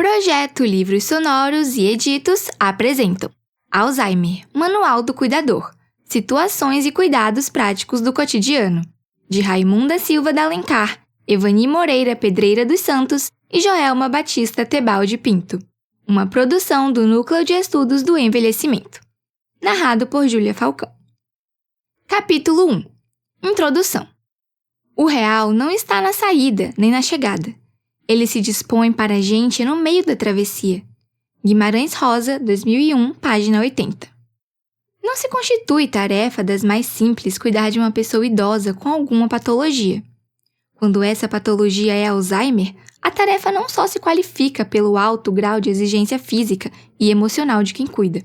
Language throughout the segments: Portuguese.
Projeto Livros Sonoros e Editos apresentam Alzheimer, Manual do Cuidador, Situações e Cuidados Práticos do Cotidiano, de Raimunda Silva da Alencar, Evani Moreira Pedreira dos Santos e Joelma Batista Tebaldi Pinto. Uma produção do Núcleo de Estudos do Envelhecimento. Narrado por Júlia Falcão. Capítulo 1. Introdução. O real não está na saída nem na chegada. Ele se dispõe para a gente no meio da travessia. Guimarães Rosa, 2001, página 80. Não se constitui tarefa das mais simples cuidar de uma pessoa idosa com alguma patologia. Quando essa patologia é Alzheimer, a tarefa não só se qualifica pelo alto grau de exigência física e emocional de quem cuida,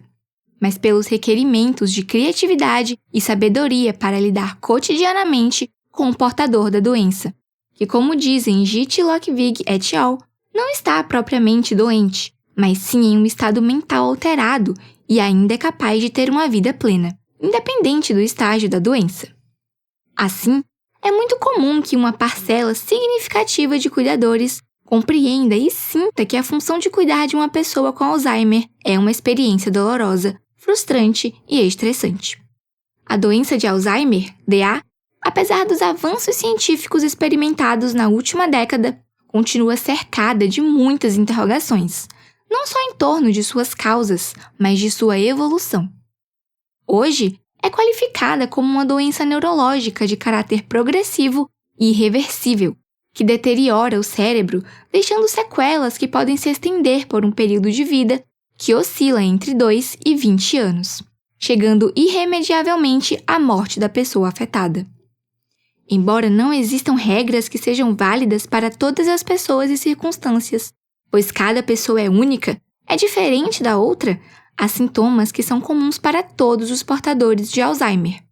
mas pelos requerimentos de criatividade e sabedoria para lidar cotidianamente com o portador da doença, que, como dizem Gitt Lockvig et al., não está propriamente doente, mas sim em um estado mental alterado e ainda é capaz de ter uma vida plena, independente do estágio da doença. Assim, é muito comum que uma parcela significativa de cuidadores compreenda e sinta que a função de cuidar de uma pessoa com Alzheimer é uma experiência dolorosa, frustrante e estressante. A doença de Alzheimer, DA, apesar dos avanços científicos experimentados na última década, continua cercada de muitas interrogações, não só em torno de suas causas, mas de sua evolução. Hoje, é qualificada como uma doença neurológica de caráter progressivo e irreversível, que deteriora o cérebro, deixando sequelas que podem se estender por um período de vida que oscila entre 2 e 20 anos, chegando irremediavelmente à morte da pessoa afetada. Embora não existam regras que sejam válidas para todas as pessoas e circunstâncias, pois cada pessoa é única, é diferente da outra, há sintomas que são comuns para todos os portadores de Alzheimer.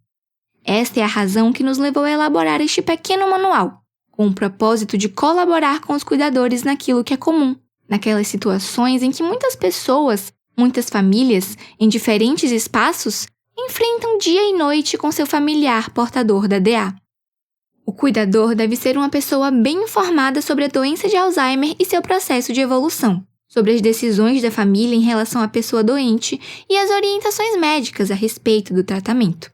Esta é a razão que nos levou a elaborar este pequeno manual, com o propósito de colaborar com os cuidadores naquilo que é comum, naquelas situações em que muitas pessoas, muitas famílias, em diferentes espaços, enfrentam dia e noite com seu familiar portador da DA. O cuidador deve ser uma pessoa bem informada sobre a doença de Alzheimer e seu processo de evolução, sobre as decisões da família em relação à pessoa doente e as orientações médicas a respeito do tratamento.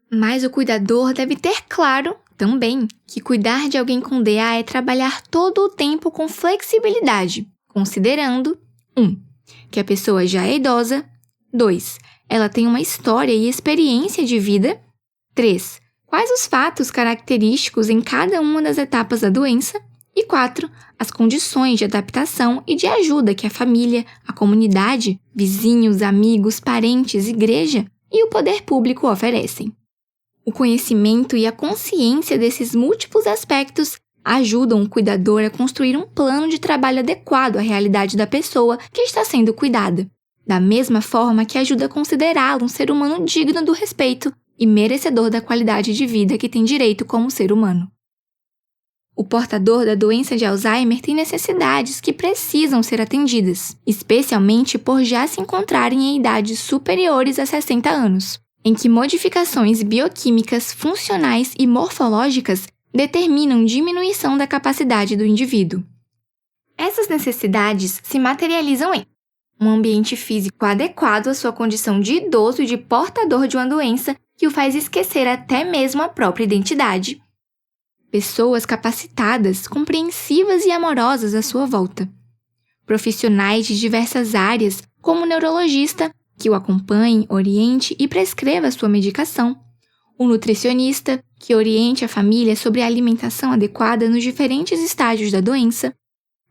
Mas o cuidador deve ter claro, também, que cuidar de alguém com DA é trabalhar todo o tempo com flexibilidade, considerando 1. Que a pessoa já é idosa, 2. Ela tem uma história e experiência de vida, 3. Quais os fatos característicos em cada uma das etapas da doença, e 4. As condições de adaptação e de ajuda que a família, a comunidade, vizinhos, amigos, parentes, igreja e o poder público oferecem. O conhecimento e a consciência desses múltiplos aspectos ajudam o cuidador a construir um plano de trabalho adequado à realidade da pessoa que está sendo cuidada, da mesma forma que ajuda a considerá-lo um ser humano digno do respeito e merecedor da qualidade de vida que tem direito como ser humano. O portador da doença de Alzheimer tem necessidades que precisam ser atendidas, especialmente por já se encontrarem em idades superiores a 60 anos, em que modificações bioquímicas, funcionais e morfológicas determinam diminuição da capacidade do indivíduo. Essas necessidades se materializam em um ambiente físico adequado à sua condição de idoso e de portador de uma doença que o faz esquecer até mesmo a própria identidade. Pessoas capacitadas, compreensivas e amorosas à sua volta. Profissionais de diversas áreas, como o neurologista, que o acompanhe, oriente e prescreva sua medicação. O nutricionista, que oriente a família sobre a alimentação adequada nos diferentes estágios da doença.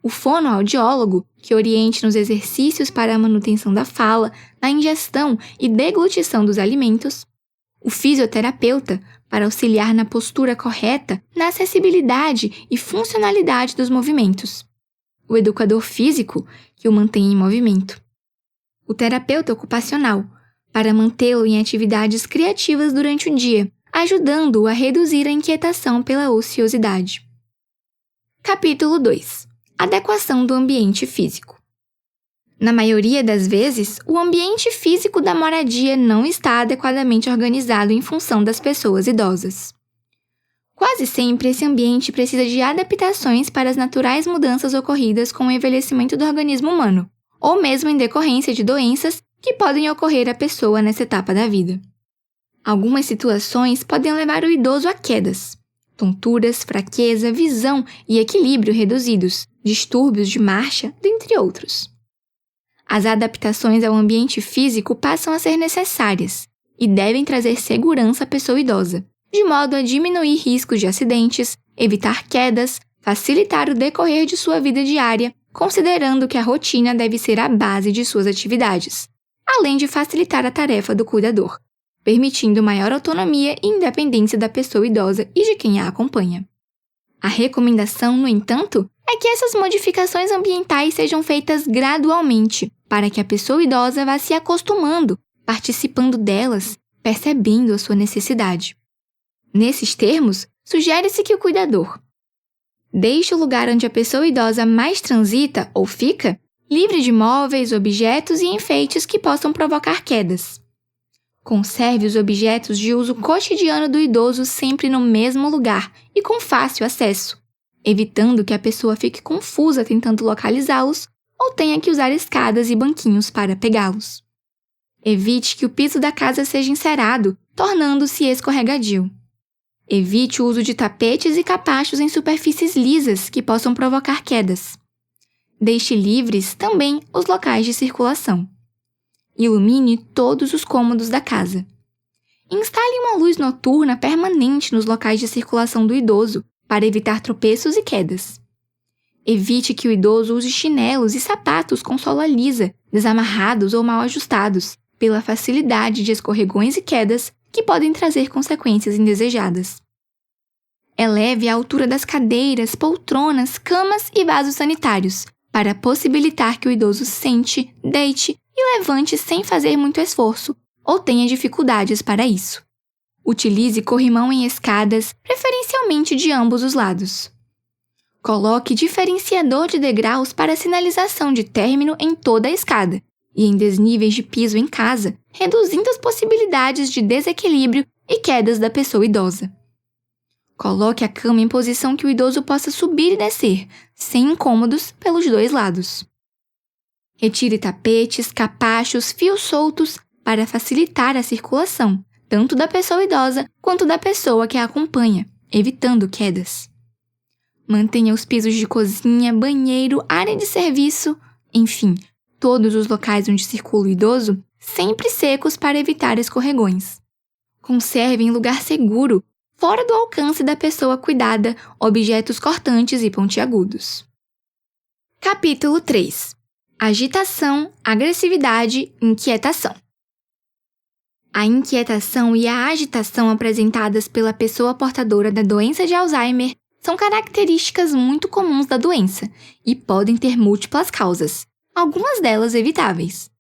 O fonoaudiólogo, que oriente nos exercícios para a manutenção da fala, na ingestão e deglutição dos alimentos. O fisioterapeuta, para auxiliar na postura correta, na acessibilidade e funcionalidade dos movimentos. O educador físico, que o mantém em movimento. O terapeuta ocupacional, para mantê-lo em atividades criativas durante o dia, ajudando-o a reduzir a inquietação pela ociosidade. Capítulo 2. Adequação do ambiente físico. Na maioria das vezes, o ambiente físico da moradia não está adequadamente organizado em função das pessoas idosas. Quase sempre esse ambiente precisa de adaptações para as naturais mudanças ocorridas com o envelhecimento do organismo humano, ou mesmo em decorrência de doenças que podem ocorrer à pessoa nessa etapa da vida. Algumas situações podem levar o idoso a quedas, tonturas, fraqueza, visão e equilíbrio reduzidos, distúrbios de marcha, dentre outros. As adaptações ao ambiente físico passam a ser necessárias e devem trazer segurança à pessoa idosa, de modo a diminuir riscos de acidentes, evitar quedas, facilitar o decorrer de sua vida diária, considerando que a rotina deve ser a base de suas atividades, além de facilitar a tarefa do cuidador, permitindo maior autonomia e independência da pessoa idosa e de quem a acompanha. A recomendação, no entanto, é que essas modificações ambientais sejam feitas gradualmente, para que a pessoa idosa vá se acostumando, participando delas, percebendo a sua necessidade. Nesses termos, sugere-se que o cuidador deixe o lugar onde a pessoa idosa mais transita ou fica livre de móveis, objetos e enfeites que possam provocar quedas. Conserve os objetos de uso cotidiano do idoso sempre no mesmo lugar e com fácil acesso, evitando que a pessoa fique confusa tentando localizá-los ou tenha que usar escadas e banquinhos para pegá-los. Evite que o piso da casa seja encerado, tornando-se escorregadio. Evite o uso de tapetes e capachos em superfícies lisas que possam provocar quedas. Deixe livres também os locais de circulação. Ilumine todos os cômodos da casa. Instale uma luz noturna permanente nos locais de circulação do idoso para evitar tropeços e quedas. Evite que o idoso use chinelos e sapatos com sola lisa, desamarrados ou mal ajustados, pela facilidade de escorregões e quedas que podem trazer consequências indesejadas. Eleve a altura das cadeiras, poltronas, camas e vasos sanitários, para possibilitar que o idoso sente, deite e levante sem fazer muito esforço, ou tenha dificuldades para isso. Utilize corrimão em escadas, preferencialmente de ambos os lados. Coloque diferenciador de degraus para sinalização de término em toda a escada e em desníveis de piso em casa, reduzindo as possibilidades de desequilíbrio e quedas da pessoa idosa. Coloque a cama em posição que o idoso possa subir e descer, sem incômodos pelos dois lados. Retire tapetes, capachos, fios soltos para facilitar a circulação, tanto da pessoa idosa quanto da pessoa que a acompanha, evitando quedas. Mantenha os pisos de cozinha, banheiro, área de serviço, enfim, todos os locais onde circula o idoso, sempre secos para evitar escorregões. Conserve em lugar seguro, fora do alcance da pessoa cuidada, objetos cortantes e pontiagudos. Capítulo 3. Agitação, agressividade, inquietação. A inquietação e a agitação apresentadas pela pessoa portadora da doença de Alzheimer são características muito comuns da doença e podem ter múltiplas causas, algumas delas evitáveis.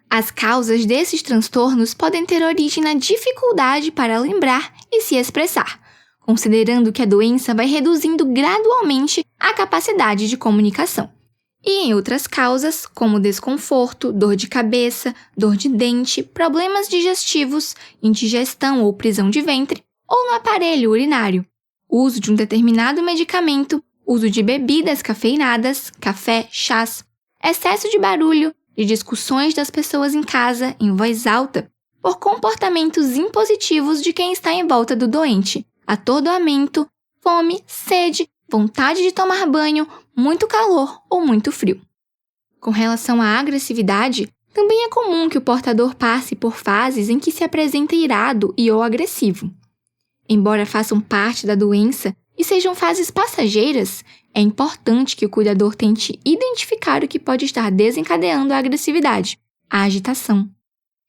As causas desses transtornos podem ter origem na dificuldade para lembrar e se expressar, considerando que a doença vai reduzindo gradualmente a capacidade de comunicação. E em outras causas, como desconforto, dor de cabeça, dor de dente, problemas digestivos, indigestão ou prisão de ventre, ou no aparelho urinário, uso de um determinado medicamento, uso de bebidas cafeinadas, café, chás, excesso de barulho, de discussões das pessoas em casa, em voz alta, por comportamentos impositivos de quem está em volta do doente, atordoamento, fome, sede, vontade de tomar banho, muito calor ou muito frio. Com relação à agressividade, também é comum que o portador passe por fases em que se apresenta irado e ou agressivo. Embora façam parte da doença e sejam fases passageiras, é importante que o cuidador tente identificar o que pode estar desencadeando a agressividade, a agitação.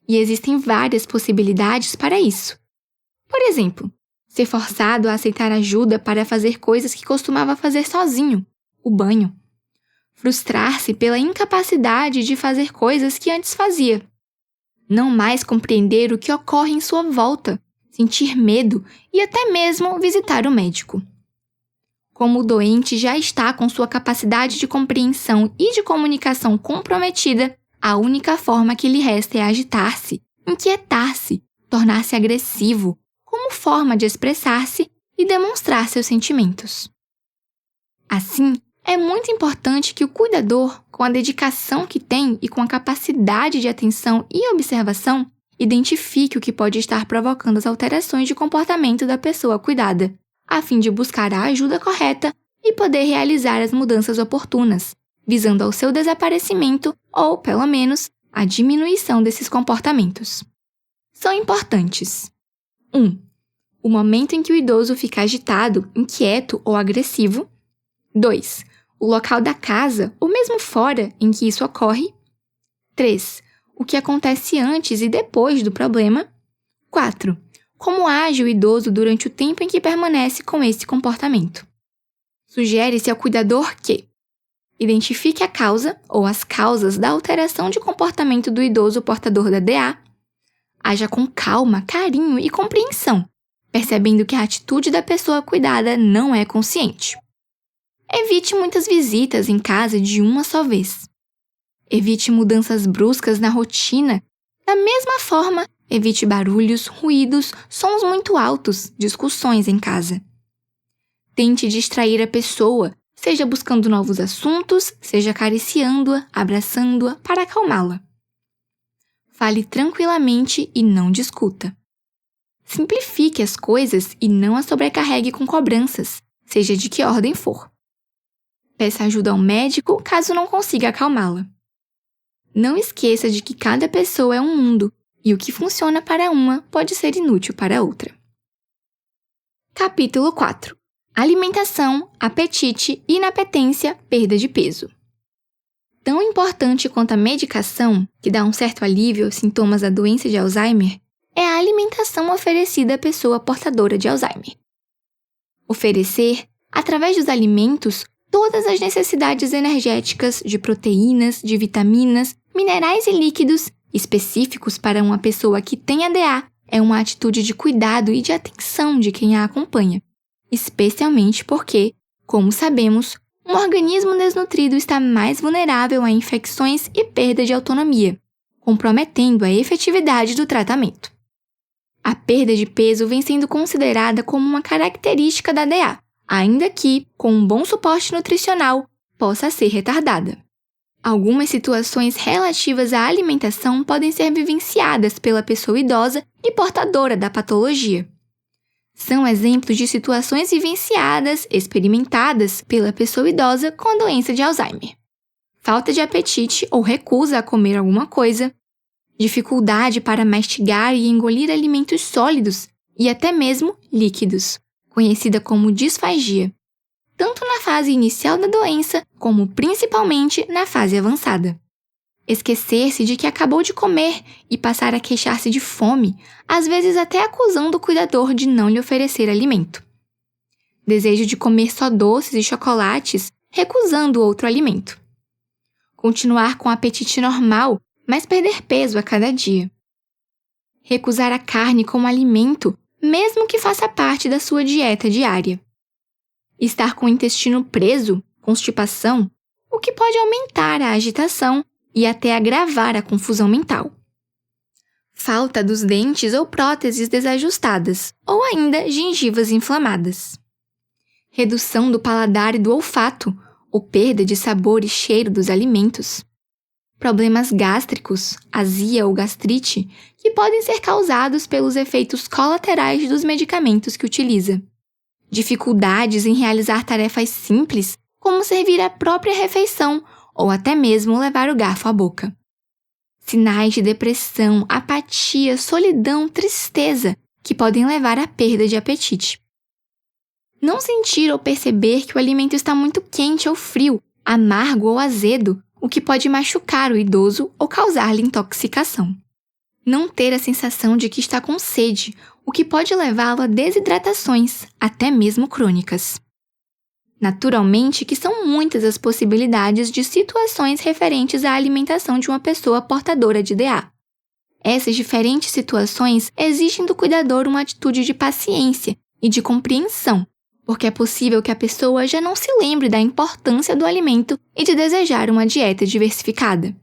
E existem várias possibilidades para isso. Por exemplo, ser forçado a aceitar ajuda para fazer coisas que costumava fazer sozinho, o banho. Frustrar-se pela incapacidade de fazer coisas que antes fazia. Não mais compreender o que ocorre em sua volta, sentir medo e até mesmo visitar o médico. Como o doente já está com sua capacidade de compreensão e de comunicação comprometida, a única forma que lhe resta é agitar-se, inquietar-se, tornar-se agressivo, como forma de expressar-se e demonstrar seus sentimentos. Assim, é muito importante que o cuidador, com a dedicação que tem e com a capacidade de atenção e observação, identifique o que pode estar provocando as alterações de comportamento da pessoa cuidada, a fim de buscar a ajuda correta e poder realizar as mudanças oportunas, visando ao seu desaparecimento ou, pelo menos, a diminuição desses comportamentos. São importantes: 1. O momento em que o idoso fica agitado, inquieto ou agressivo. 2. O local da casa, ou mesmo fora, em que isso ocorre. 3. O que acontece antes e depois do problema. 4. Como age o idoso durante o tempo em que permanece com esse comportamento. Sugere-se ao cuidador que identifique a causa ou as causas da alteração de comportamento do idoso portador da DA, haja com calma, carinho e compreensão, percebendo que a atitude da pessoa cuidada não é consciente. Evite muitas visitas em casa de uma só vez. Evite mudanças bruscas na rotina. Da mesma forma, evite barulhos, ruídos, sons muito altos, discussões em casa. Tente distrair a pessoa, seja buscando novos assuntos, seja acariciando-a, abraçando-a para acalmá-la. Fale tranquilamente e não discuta. Simplifique as coisas e não as sobrecarregue com cobranças, seja de que ordem for. Peça ajuda ao médico caso não consiga acalmá-la. Não esqueça de que cada pessoa é um mundo e o que funciona para uma pode ser inútil para outra. Capítulo 4. Alimentação, apetite, inapetência, perda de peso. Tão importante quanto a medicação, que dá um certo alívio aos sintomas da doença de Alzheimer, é a alimentação oferecida à pessoa portadora de Alzheimer. Oferecer, através dos alimentos, todas as necessidades energéticas de proteínas, de vitaminas, minerais e líquidos específicos para uma pessoa que tem ADA é uma atitude de cuidado e de atenção de quem a acompanha, especialmente porque, como sabemos, um organismo desnutrido está mais vulnerável a infecções e perda de autonomia, comprometendo a efetividade do tratamento. A perda de peso vem sendo considerada como uma característica da DA, ainda que, com um bom suporte nutricional, possa ser retardada. Algumas situações relativas à alimentação podem ser vivenciadas pela pessoa idosa e portadora da patologia. São exemplos de situações vivenciadas, experimentadas pela pessoa idosa com a doença de Alzheimer: falta de apetite ou recusa a comer alguma coisa, dificuldade para mastigar e engolir alimentos sólidos e até mesmo líquidos, conhecida como disfagia, tanto na fase inicial da doença como principalmente na fase avançada. Esquecer-se de que acabou de comer e passar a queixar-se de fome, às vezes até acusando o cuidador de não lhe oferecer alimento. Desejo de comer só doces e chocolates, recusando outro alimento. Continuar com apetite normal, mas perder peso a cada dia. Recusar a carne como alimento, mesmo que faça parte da sua dieta diária. Estar com o intestino preso, constipação, o que pode aumentar a agitação e até agravar a confusão mental. Falta dos dentes ou próteses desajustadas, ou ainda gengivas inflamadas. Redução do paladar e do olfato, ou perda de sabor e cheiro dos alimentos. Problemas gástricos, azia ou gastrite, que podem ser causados pelos efeitos colaterais dos medicamentos que utiliza. Dificuldades em realizar tarefas simples, como servir a própria refeição ou até mesmo levar o garfo à boca. Sinais de depressão, apatia, solidão, tristeza, que podem levar à perda de apetite. Não sentir ou perceber que o alimento está muito quente ou frio, amargo ou azedo, o que pode machucar o idoso ou causar-lhe intoxicação. Não ter a sensação de que está com sede, o que pode levá-lo a desidratações, até mesmo crônicas. Naturalmente que são muitas as possibilidades de situações referentes à alimentação de uma pessoa portadora de DA. Essas diferentes situações exigem do cuidador uma atitude de paciência e de compreensão, porque é possível que a pessoa já não se lembre da importância do alimento e de desejar uma dieta diversificada.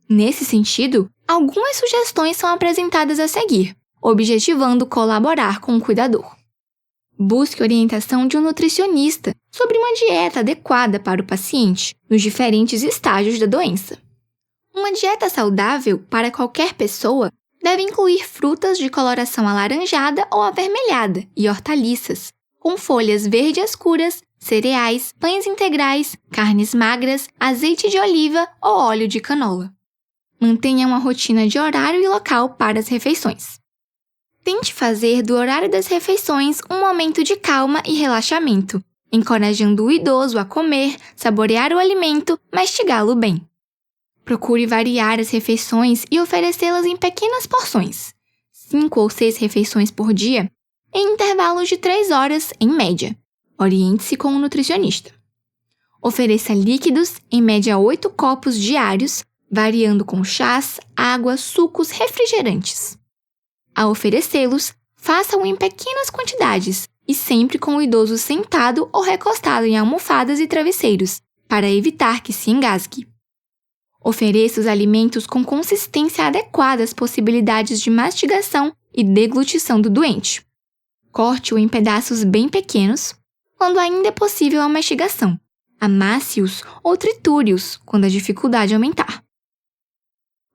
Nesse sentido, algumas sugestões são apresentadas a seguir, objetivando colaborar com o cuidador. Busque orientação de um nutricionista sobre uma dieta adequada para o paciente nos diferentes estágios da doença. Uma dieta saudável para qualquer pessoa deve incluir frutas de coloração alaranjada ou avermelhada e hortaliças, com folhas verdes escuras, cereais, pães integrais, carnes magras, azeite de oliva ou óleo de canola. Mantenha uma rotina de horário e local para as refeições. Tente fazer do horário das refeições um momento de calma e relaxamento, encorajando o idoso a comer, saborear o alimento, mastigá-lo bem. Procure variar as refeições e oferecê-las em pequenas porções, 5 ou 6 refeições por dia, em intervalos de 3 horas, em média. Oriente-se com um nutricionista. Ofereça líquidos, em média 8 copos diários, variando com chás, água, sucos, refrigerantes. Ao oferecê-los, faça-o em pequenas quantidades e sempre com o idoso sentado ou recostado em almofadas e travesseiros, para evitar que se engasgue. Ofereça os alimentos com consistência adequada às possibilidades de mastigação e deglutição do doente. Corte-o em pedaços bem pequenos, quando ainda é possível a mastigação. Amasse-os ou triture-os quando a dificuldade aumentar.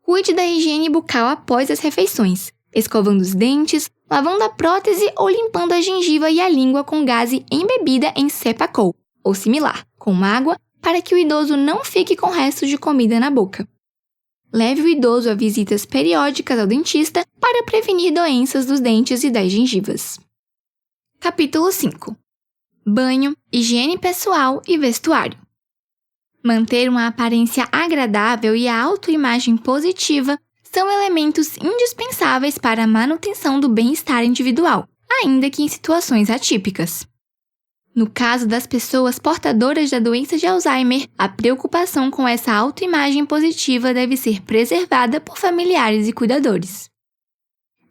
Cuide da higiene bucal após as refeições, escovando os dentes, lavando a prótese ou limpando a gengiva e a língua com gaze embebida em Cepacol, ou similar, com água, para que o idoso não fique com restos de comida na boca. Leve o idoso a visitas periódicas ao dentista para prevenir doenças dos dentes e das gengivas. Capítulo 5. Banho, higiene pessoal e vestuário. Manter uma aparência agradável e a autoimagem positiva são elementos indispensáveis para a manutenção do bem-estar individual, ainda que em situações atípicas. No caso das pessoas portadoras da doença de Alzheimer, a preocupação com essa autoimagem positiva deve ser preservada por familiares e cuidadores.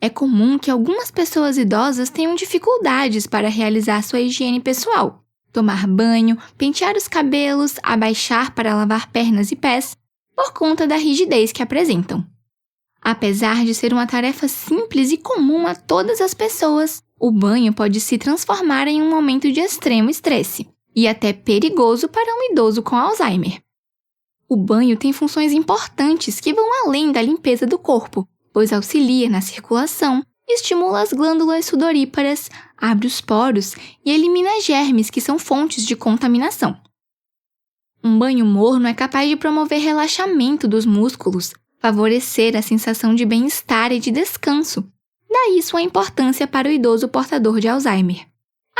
É comum que algumas pessoas idosas tenham dificuldades para realizar sua higiene pessoal, tomar banho, pentear os cabelos, abaixar para lavar pernas e pés, por conta da rigidez que apresentam. Apesar de ser uma tarefa simples e comum a todas as pessoas, o banho pode se transformar em um momento de extremo estresse e até perigoso para um idoso com Alzheimer. O banho tem funções importantes que vão além da limpeza do corpo, pois auxilia na circulação, estimula as glândulas sudoríparas, abre os poros e elimina germes que são fontes de contaminação. Um banho morno é capaz de promover relaxamento dos músculos, favorecer a sensação de bem-estar e de descanso. Daí sua importância para o idoso portador de Alzheimer,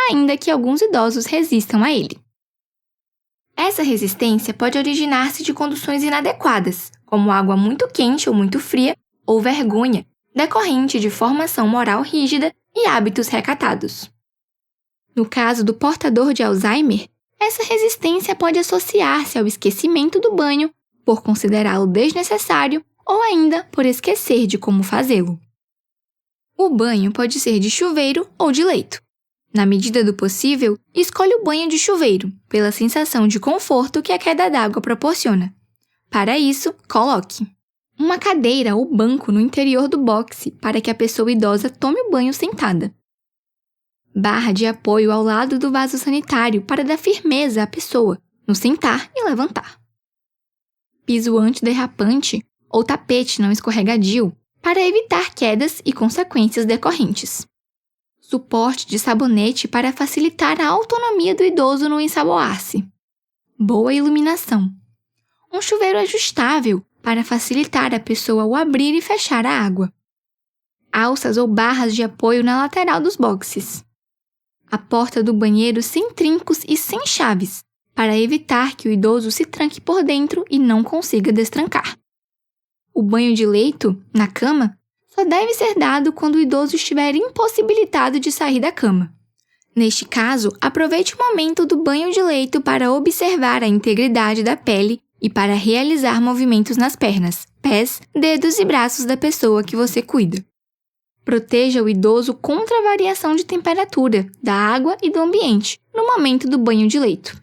ainda que alguns idosos resistam a ele. Essa resistência pode originar-se de condições inadequadas, como água muito quente ou muito fria, ou vergonha, decorrente de formação moral rígida e hábitos recatados. No caso do portador de Alzheimer, essa resistência pode associar-se ao esquecimento do banho, por considerá-lo desnecessário ou ainda por esquecer de como fazê-lo. O banho pode ser de chuveiro ou de leito. Na medida do possível, escolha o banho de chuveiro, pela sensação de conforto que a queda d'água proporciona. Para isso, coloque uma cadeira ou banco no interior do boxe para que a pessoa idosa tome o banho sentada. Barra de apoio ao lado do vaso sanitário para dar firmeza à pessoa no sentar e levantar. Piso antiderrapante ou tapete não escorregadio para evitar quedas e consequências decorrentes. Suporte de sabonete para facilitar a autonomia do idoso no ensaboar-se. Boa iluminação. Um chuveiro ajustável para facilitar a pessoa ao abrir e fechar a água. Alças ou barras de apoio na lateral dos boxes. A porta do banheiro sem trincos e sem chaves, para evitar que o idoso se tranque por dentro e não consiga destrancar. O banho de leito, na cama, só deve ser dado quando o idoso estiver impossibilitado de sair da cama. Neste caso, aproveite o momento do banho de leito para observar a integridade da pele e para realizar movimentos nas pernas, pés, dedos e braços da pessoa que você cuida. Proteja o idoso contra a variação de temperatura, da água e do ambiente no momento do banho de leito.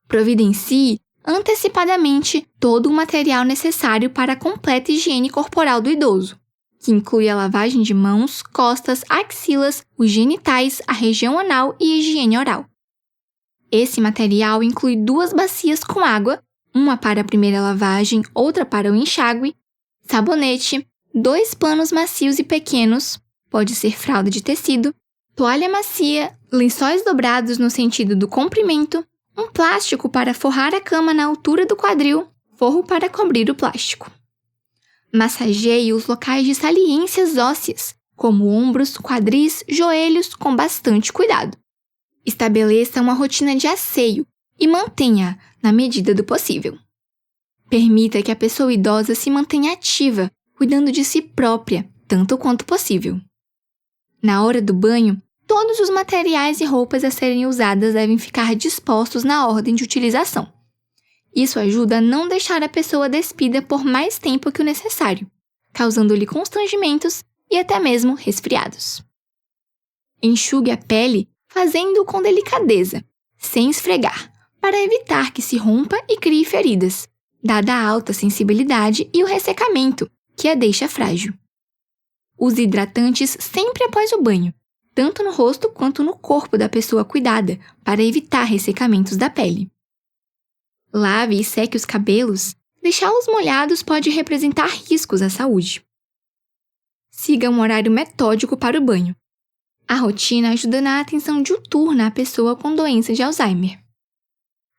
Providencie antecipadamente todo o material necessário para a completa higiene corporal do idoso. que inclui a lavagem de mãos, costas, axilas, os genitais, a região anal e higiene oral. Esse material inclui 2 bacias com água, uma para a primeira lavagem, outra para o enxágue, sabonete, 2 panos macios e pequenos, pode ser fralda de tecido, toalha macia, lençóis dobrados no sentido do comprimento, um plástico para forrar a cama na altura do quadril, forro para cobrir o plástico. Massageie os locais de saliências ósseas, como ombros, quadris, joelhos, com bastante cuidado. Estabeleça uma rotina de asseio e mantenha-a na medida do possível. Permita que a pessoa idosa se mantenha ativa, cuidando de si própria, tanto quanto possível. Na hora do banho, todos os materiais e roupas a serem usadas devem ficar dispostos na ordem de utilização. Isso ajuda a não deixar a pessoa despida por mais tempo que o necessário, causando-lhe constrangimentos e até mesmo resfriados. Enxugue a pele fazendo-o com delicadeza, sem esfregar, para evitar que se rompa e crie feridas, dada a alta sensibilidade e o ressecamento, que a deixa frágil. Use hidratantes sempre após o banho, tanto no rosto quanto no corpo da pessoa cuidada, para evitar ressecamentos da pele. Lave e seque os cabelos. Deixá-los molhados pode representar riscos à saúde. Siga um horário metódico para o banho. A rotina ajuda na atenção diuturna à pessoa com doença de Alzheimer.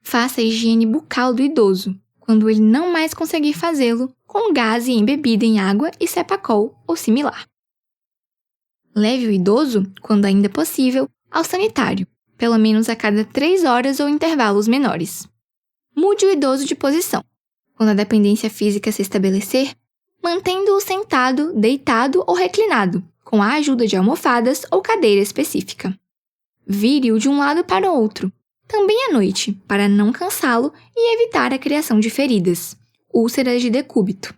Faça a higiene bucal do idoso, quando ele não mais conseguir fazê-lo, com gás embebida em água e Cepacol ou similar. Leve o idoso, quando ainda possível, ao sanitário, pelo menos a cada 3 horas ou intervalos menores. Mude o idoso de posição. Quando a dependência física se estabelecer, mantendo-o sentado, deitado ou reclinado, com a ajuda de almofadas ou cadeira específica. Vire-o de um lado para o outro, também à noite, para não cansá-lo e evitar a criação de feridas, úlceras de decúbito.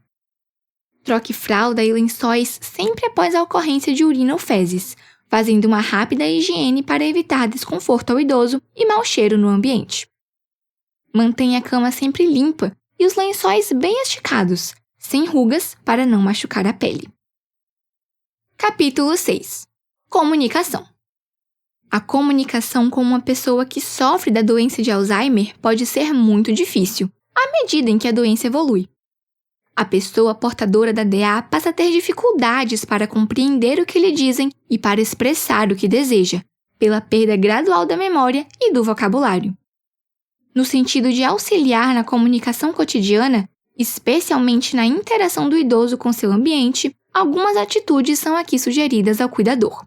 Troque fralda e lençóis sempre após a ocorrência de urina ou fezes, fazendo uma rápida higiene para evitar desconforto ao idoso e mau cheiro no ambiente. Mantenha a cama sempre limpa e os lençóis bem esticados, sem rugas para não machucar a pele. Capítulo 6. Comunicação. A comunicação com uma pessoa que sofre da doença de Alzheimer pode ser muito difícil, à medida em que a doença evolui. A pessoa portadora da DA passa a ter dificuldades para compreender o que lhe dizem e para expressar o que deseja, pela perda gradual da memória e do vocabulário. No sentido de auxiliar na comunicação cotidiana, especialmente na interação do idoso com seu ambiente, algumas atitudes são aqui sugeridas ao cuidador.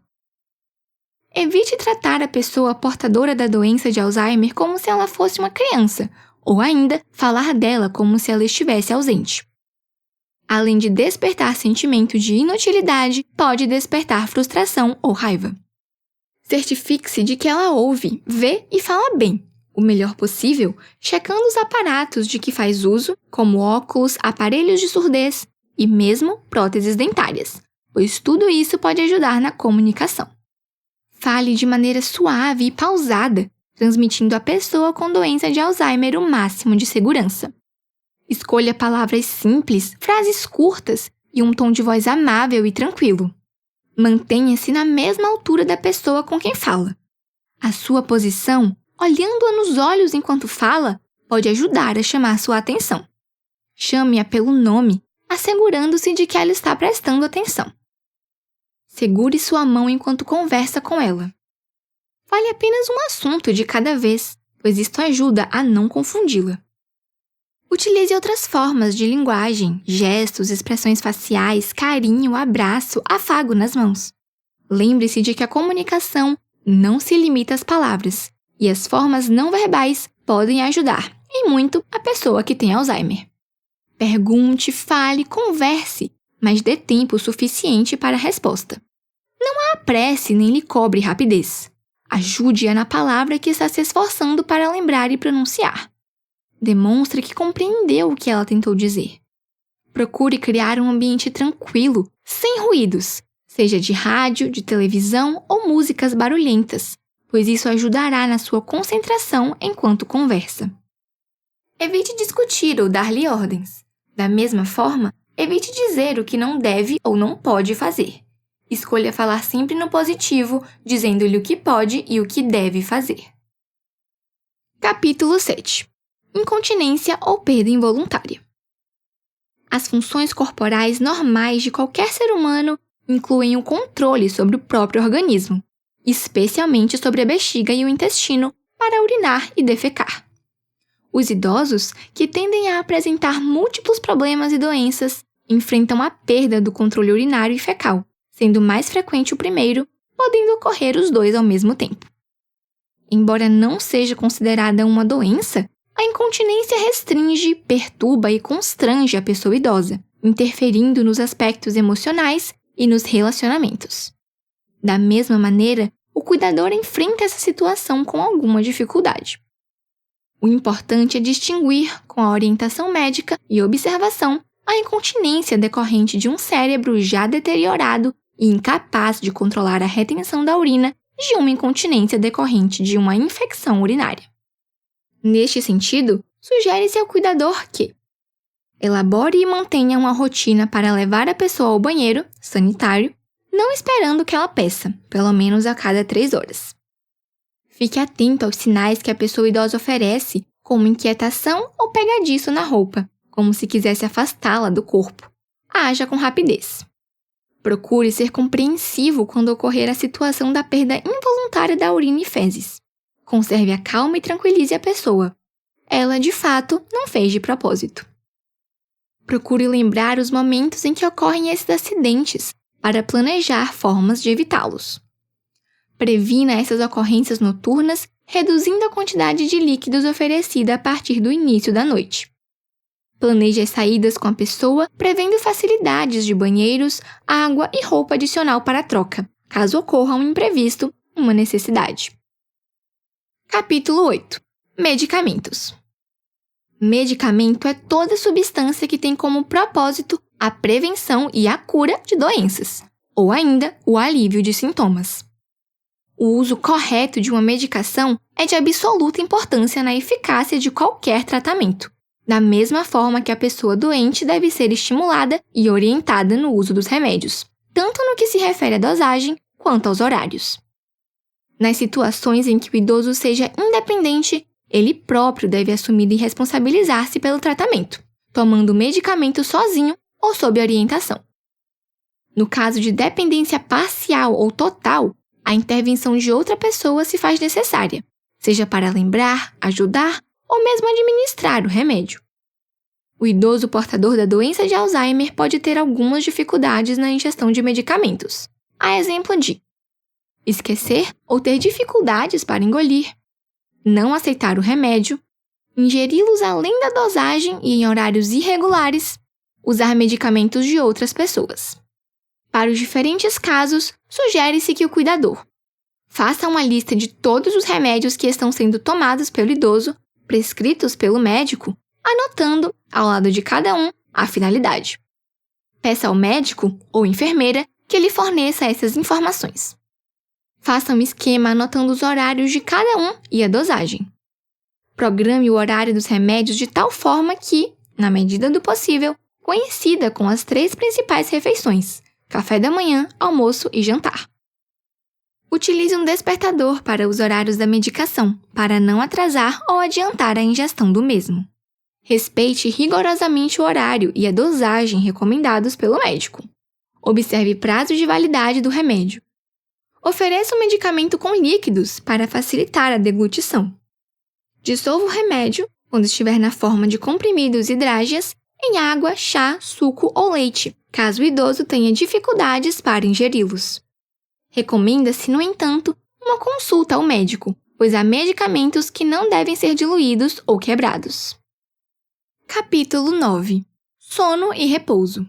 Evite tratar a pessoa portadora da doença de Alzheimer como se ela fosse uma criança, ou ainda falar dela como se ela estivesse ausente. Além de despertar sentimento de inutilidade, pode despertar frustração ou raiva. Certifique-se de que ela ouve, vê e fala bem, o melhor possível, checando os aparatos de que faz uso, como óculos, aparelhos de surdez e mesmo próteses dentárias, pois tudo isso pode ajudar na comunicação. Fale de maneira suave e pausada, transmitindo à pessoa com doença de Alzheimer o máximo de segurança. Escolha palavras simples, frases curtas e um tom de voz amável e tranquilo. Mantenha-se na mesma altura da pessoa com quem fala. A sua posição, olhando-a nos olhos enquanto fala, pode ajudar a chamar sua atenção. Chame-a pelo nome, assegurando-se de que ela está prestando atenção. Segure sua mão enquanto conversa com ela. Fale apenas um assunto de cada vez, pois isto ajuda a não confundi-la. Utilize outras formas de linguagem, gestos, expressões faciais, carinho, abraço, afago nas mãos. Lembre-se de que a comunicação não se limita às palavras, e as formas não verbais podem ajudar, e muito, a pessoa que tem Alzheimer. Pergunte, fale, converse, mas dê tempo suficiente para a resposta. Não a apresse nem lhe cobre rapidez. Ajude-a na palavra que está se esforçando para lembrar e pronunciar. Demonstre que compreendeu o que ela tentou dizer. Procure criar um ambiente tranquilo, sem ruídos, seja de rádio, de televisão ou músicas barulhentas, pois isso ajudará na sua concentração enquanto conversa. Evite discutir ou dar-lhe ordens. Da mesma forma, evite dizer o que não deve ou não pode fazer. Escolha falar sempre no positivo, dizendo-lhe o que pode e o que deve fazer. Capítulo 7. Incontinência ou perda involuntária. As funções corporais normais de qualquer ser humano incluem o controle sobre o próprio organismo, especialmente sobre a bexiga e o intestino, para urinar e defecar. Os idosos, que tendem a apresentar múltiplos problemas e doenças, enfrentam a perda do controle urinário e fecal, sendo mais frequente o primeiro, podendo ocorrer os dois ao mesmo tempo. Embora não seja considerada uma doença, a incontinência restringe, perturba e constrange a pessoa idosa, interferindo nos aspectos emocionais e nos relacionamentos. Da mesma maneira, o cuidador enfrenta essa situação com alguma dificuldade. O importante é distinguir, com a orientação médica e observação, a incontinência decorrente de um cérebro já deteriorado e incapaz de controlar a retenção da urina de uma incontinência decorrente de uma infecção urinária. Neste sentido, sugere-se ao cuidador que elabore e mantenha uma rotina para levar a pessoa ao banheiro sanitário, não esperando que ela peça, pelo menos a cada 3 horas. Fique atento aos sinais que a pessoa idosa oferece, como inquietação ou pegadiço na roupa, como se quisesse afastá-la do corpo. Haja com rapidez. Procure ser compreensivo quando ocorrer a situação da perda involuntária da urina e fezes. Conserve a calma e tranquilize a pessoa. Ela, de fato, não fez de propósito. Procure lembrar os momentos em que ocorrem esses acidentes, para planejar formas de evitá-los. Previna essas ocorrências noturnas, reduzindo a quantidade de líquidos oferecida a partir do início da noite. Planeje as saídas com a pessoa, prevendo facilidades de banheiros, água e roupa adicional para a troca, caso ocorra um imprevisto, uma necessidade. Capítulo 8. Medicamentos. Medicamento é toda substância que tem como propósito a prevenção e a cura de doenças, ou ainda o alívio de sintomas. O uso correto de uma medicação é de absoluta importância na eficácia de qualquer tratamento, da mesma forma que a pessoa doente deve ser estimulada e orientada no uso dos remédios, tanto no que se refere à dosagem quanto aos horários. Nas situações em que o idoso seja independente, ele próprio deve assumir e responsabilizar-se pelo tratamento, tomando o medicamento sozinho ou sob orientação. No caso de dependência parcial ou total, a intervenção de outra pessoa se faz necessária, seja para lembrar, ajudar ou mesmo administrar o remédio. O idoso portador da doença de Alzheimer pode ter algumas dificuldades na ingestão de medicamentos, a exemplo de esquecer ou ter dificuldades para engolir, não aceitar o remédio, ingeri-los além da dosagem e em horários irregulares, usar medicamentos de outras pessoas. Para os diferentes casos, sugere-se que o cuidador faça uma lista de todos os remédios que estão sendo tomados pelo idoso, prescritos pelo médico, anotando, ao lado de cada um, a finalidade. Peça ao médico ou enfermeira que lhe forneça essas informações. Faça um esquema anotando os horários de cada um e a dosagem. Programe o horário dos remédios de tal forma que, na medida do possível, coincida com as 3 principais refeições: café da manhã, almoço e jantar. Utilize um despertador para os horários da medicação, para não atrasar ou adiantar a ingestão do mesmo. Respeite rigorosamente o horário e a dosagem recomendados pelo médico. Observe prazo de validade do remédio. Ofereça o medicamento com líquidos para facilitar a deglutição. Dissolva o remédio, quando estiver na forma de comprimidos e drágeas, em água, chá, suco ou leite, caso o idoso tenha dificuldades para ingeri-los. Recomenda-se, no entanto, uma consulta ao médico, pois há medicamentos que não devem ser diluídos ou quebrados. Capítulo 9. Sono e repouso.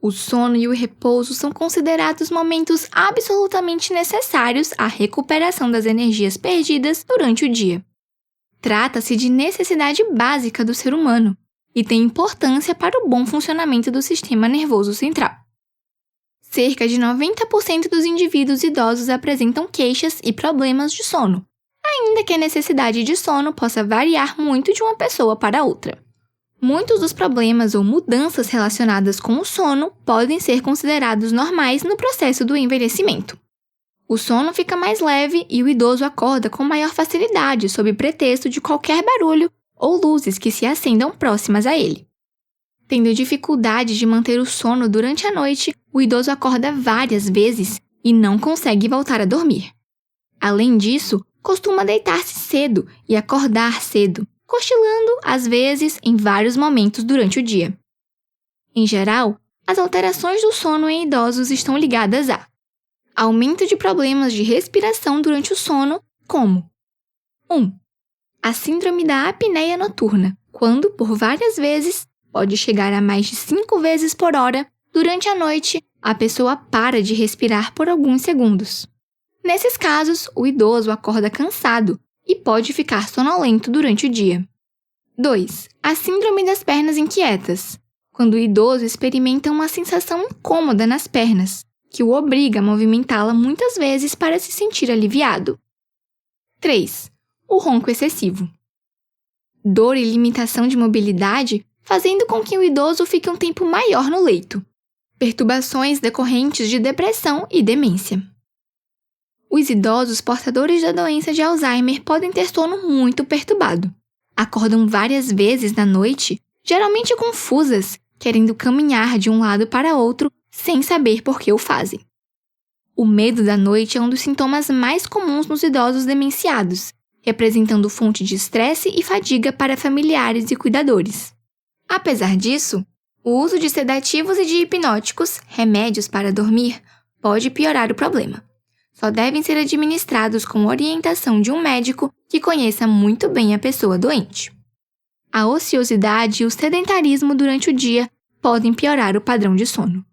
O sono e o repouso são considerados momentos absolutamente necessários à recuperação das energias perdidas durante o dia. Trata-se de necessidade básica do ser humano e tem importância para o bom funcionamento do sistema nervoso central. Cerca de 90% dos indivíduos idosos apresentam queixas e problemas de sono, ainda que a necessidade de sono possa variar muito de uma pessoa para outra. Muitos dos problemas ou mudanças relacionadas com o sono podem ser considerados normais no processo do envelhecimento. O sono fica mais leve e o idoso acorda com maior facilidade sob pretexto de qualquer barulho ou luzes que se acendam próximas a ele. Tendo dificuldade de manter o sono durante a noite, o idoso acorda várias vezes e não consegue voltar a dormir. Além disso, costuma deitar-se cedo e acordar cedo, cochilando, às vezes, em vários momentos durante o dia. Em geral, as alterações do sono em idosos estão ligadas a aumento de problemas de respiração durante o sono, como 1. A síndrome da apneia noturna, quando, por várias vezes, pode chegar a mais de 5 vezes por hora, durante a noite, a pessoa para de respirar por alguns segundos. Nesses casos, o idoso acorda cansado e pode ficar sonolento durante o dia. 2. A síndrome das pernas inquietas, quando o idoso experimenta uma sensação incômoda nas pernas, que o obriga a movimentá-la muitas vezes para se sentir aliviado. 3. O ronco excessivo. Dor e limitação de mobilidade, fazendo com que o idoso fique um tempo maior no leito. Perturbações decorrentes de depressão e demência. Os idosos portadores da doença de Alzheimer podem ter sono muito perturbado. Acordam várias vezes na noite, geralmente confusas, querendo caminhar de um lado para outro sem saber por que o fazem. O medo da noite é um dos sintomas mais comuns nos idosos demenciados, representando fonte de estresse e fadiga para familiares e cuidadores. Apesar disso, o uso de sedativos e de hipnóticos, remédios para dormir, pode piorar o problema. Só devem ser administrados com orientação de um médico que conheça muito bem a pessoa doente. A ociosidade e o sedentarismo durante o dia podem piorar o padrão de sono.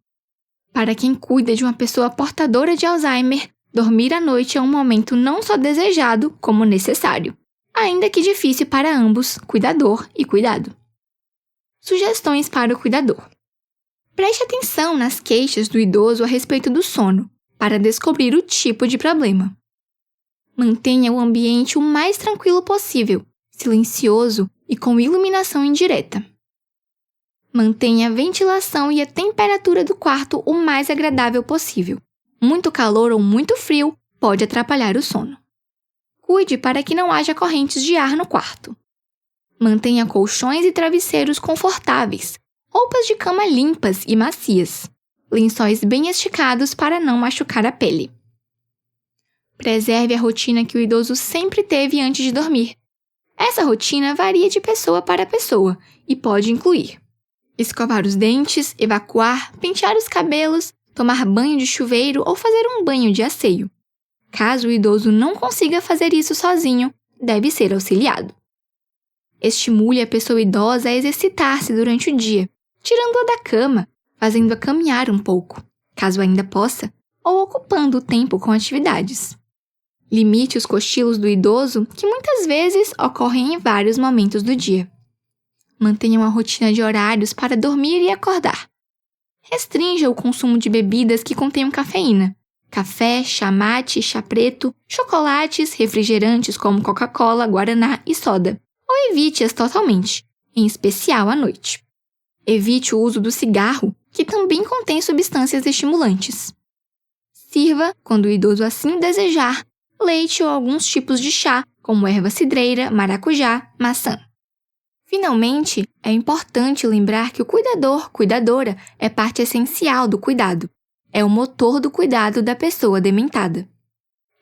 Para quem cuida de uma pessoa portadora de Alzheimer, dormir à noite é um momento não só desejado, como necessário, ainda que difícil para ambos, cuidador e cuidado. Sugestões para o cuidador. Preste atenção nas queixas do idoso a respeito do sono, para descobrir o tipo de problema. Mantenha o ambiente o mais tranquilo possível, silencioso e com iluminação indireta. Mantenha a ventilação e a temperatura do quarto o mais agradável possível. Muito calor ou muito frio pode atrapalhar o sono. Cuide para que não haja correntes de ar no quarto. Mantenha colchões e travesseiros confortáveis, roupas de cama limpas e macias, lençóis bem esticados para não machucar a pele. Preserve a rotina que o idoso sempre teve antes de dormir. Essa rotina varia de pessoa para pessoa e pode incluir escovar os dentes, evacuar, pentear os cabelos, tomar banho de chuveiro ou fazer um banho de asseio. Caso o idoso não consiga fazer isso sozinho, deve ser auxiliado. Estimule a pessoa idosa a exercitar-se durante o dia, tirando-a da cama, fazendo-a caminhar um pouco, caso ainda possa, ou ocupando o tempo com atividades. Limite os cochilos do idoso, que muitas vezes ocorrem em vários momentos do dia. Mantenha uma rotina de horários para dormir e acordar. Restrinja o consumo de bebidas que contenham cafeína, café, chá mate, chá preto, chocolates, refrigerantes como Coca-Cola, Guaraná e soda, ou evite-as totalmente, em especial à noite. Evite o uso do cigarro, que também contém substâncias estimulantes. Sirva, quando o idoso assim desejar, leite ou alguns tipos de chá, como erva cidreira, maracujá, maçã. Finalmente, é importante lembrar que o cuidadora é parte essencial do cuidado. É o motor do cuidado da pessoa dementada.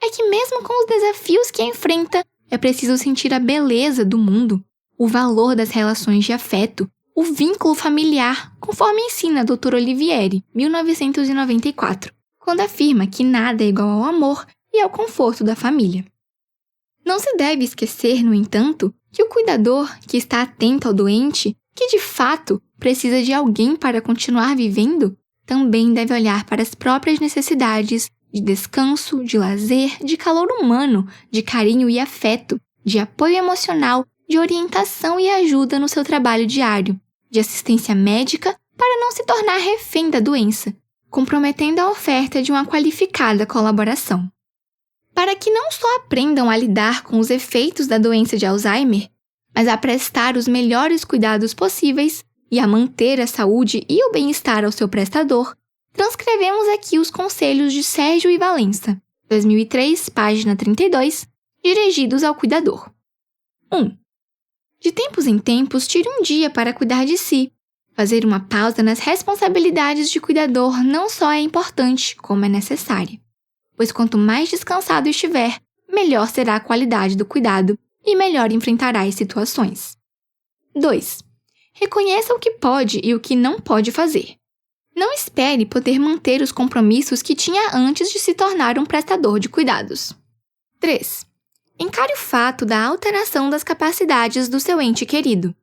É que mesmo com os desafios que enfrenta, é preciso sentir a beleza do mundo, o valor das relações de afeto, o vínculo familiar, conforme ensina a Dr. Olivieri, 1994, quando afirma que nada é igual ao amor e ao conforto da família. Não se deve esquecer, no entanto, que o cuidador que está atento ao doente, que de fato precisa de alguém para continuar vivendo, também deve olhar para as próprias necessidades de descanso, de lazer, de calor humano, de carinho e afeto, de apoio emocional, de orientação e ajuda no seu trabalho diário, de assistência médica para não se tornar refém da doença, comprometendo a oferta de uma qualificada colaboração. Para que não só aprendam a lidar com os efeitos da doença de Alzheimer, mas a prestar os melhores cuidados possíveis e a manter a saúde e o bem-estar ao seu prestador, transcrevemos aqui os conselhos de Sérgio e Valença, 2003, página 32, dirigidos ao cuidador. 1. De tempos em tempos, tire um dia para cuidar de si. Fazer uma pausa nas responsabilidades de cuidador não só é importante, como é necessária. Pois quanto mais descansado estiver, melhor será a qualidade do cuidado e melhor enfrentará as situações. 2. Reconheça o que pode e o que não pode fazer. Não espere poder manter os compromissos que tinha antes de se tornar um prestador de cuidados. 3. Encare o fato da alteração das capacidades do seu ente querido.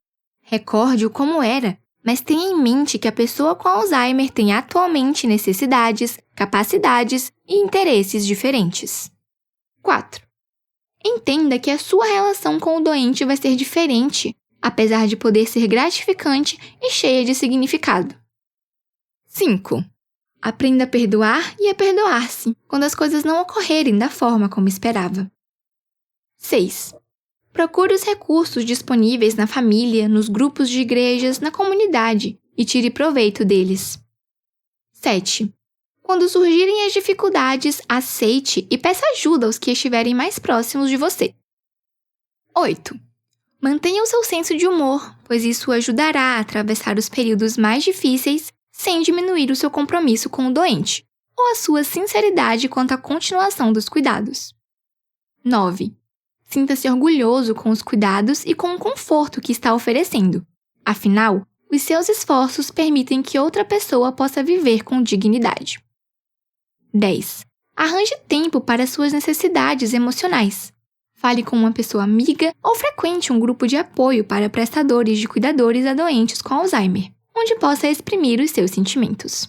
Recorde-o como era, mas tenha em mente que a pessoa com Alzheimer tem atualmente necessidades, capacidades e interesses diferentes. 4. Entenda que a sua relação com o doente vai ser diferente, apesar de poder ser gratificante e cheia de significado. 5. Aprenda a perdoar e a perdoar-se quando as coisas não ocorrerem da forma como esperava. 6. Procure os recursos disponíveis na família, nos grupos de igrejas, na comunidade e tire proveito deles. 7. Quando surgirem as dificuldades, aceite e peça ajuda aos que estiverem mais próximos de você. 8. Mantenha o seu senso de humor, pois isso ajudará a atravessar os períodos mais difíceis sem diminuir o seu compromisso com o doente, ou a sua sinceridade quanto à continuação dos cuidados. 9. Sinta-se orgulhoso com os cuidados e com o conforto que está oferecendo. Afinal, os seus esforços permitem que outra pessoa possa viver com dignidade. 10. Arranje tempo para suas necessidades emocionais. Fale com uma pessoa amiga ou frequente um grupo de apoio para prestadores de cuidadores a doentes com Alzheimer, onde possa exprimir os seus sentimentos.